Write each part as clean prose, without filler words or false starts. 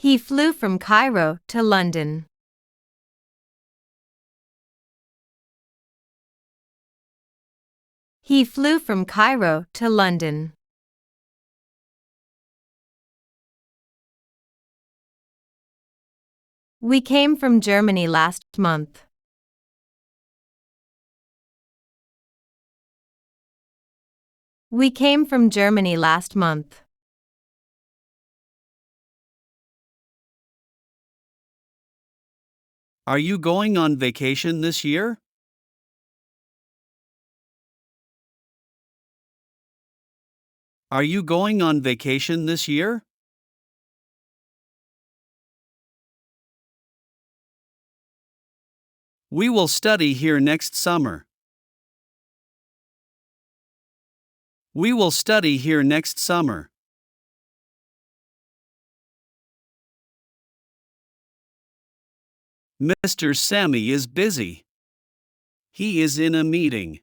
He flew from Cairo to London. He flew from Cairo to London. We came from Germany last month. We came from Germany last month. Are you going on vacation this year? Are you going on vacation this year? We will study here next summer. We will study here next summer. Mr. Sammy is busy. He is in a meeting.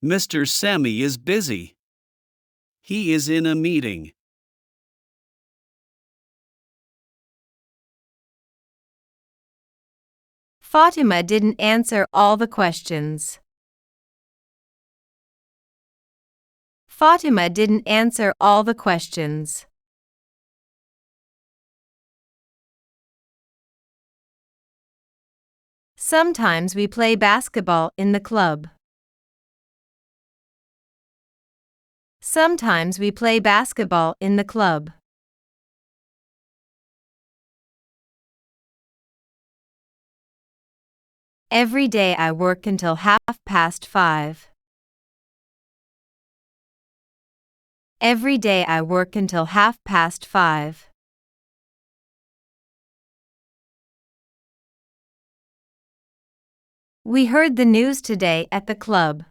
Mr. Sammy is busy. He is in a meeting. Fatima didn't answer all the questions. Fatima didn't answer all the questions. Sometimes we play basketball in the club. Sometimes we play basketball in the club. Every day I work until 5:30. Every day I work until 5:30. We heard the news today at the club.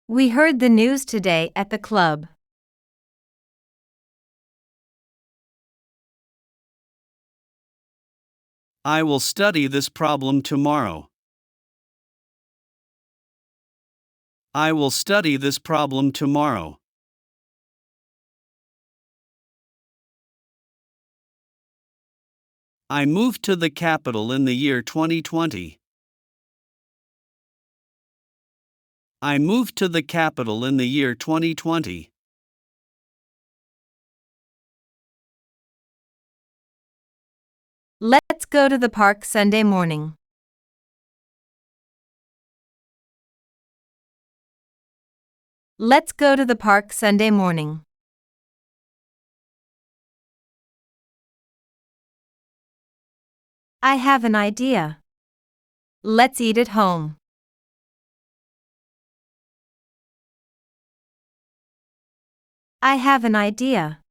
We heard the news today at the club. I will study this problem tomorrow. I will study this problem tomorrow. I moved to the capital in the year 2020. I moved to the capital in the year 2020. Let's go to the park Sunday morning. Let's go to the park Sunday morning. I have an idea. Let's eat at home. I have an idea.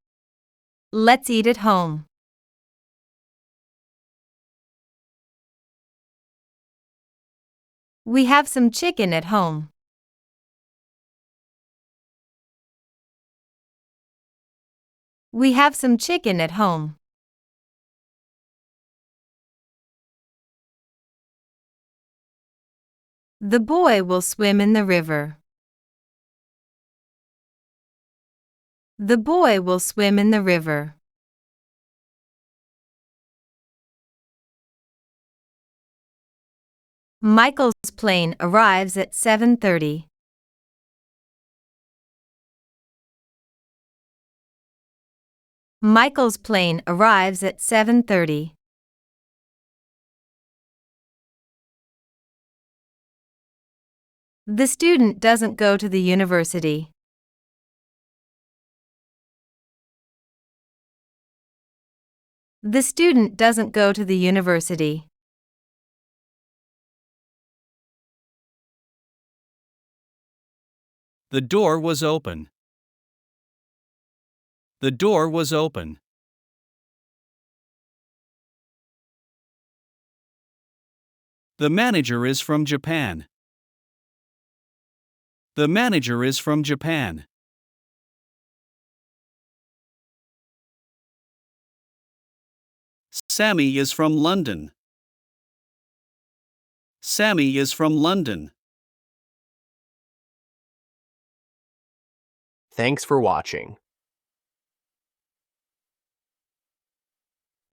Let's eat at home. We have some chicken at home. We have some chicken at home. The boy will swim in the river. The boy will swim in the river. Michael's plane arrives at 7:30. Michael's plane arrives at 7:30. The student doesn't go to the university. The student doesn't go to the university. The door was open. The door was open. The manager is from Japan. The manager is from Japan. Sammy is from London. Sammy is from London. Thanks for watching.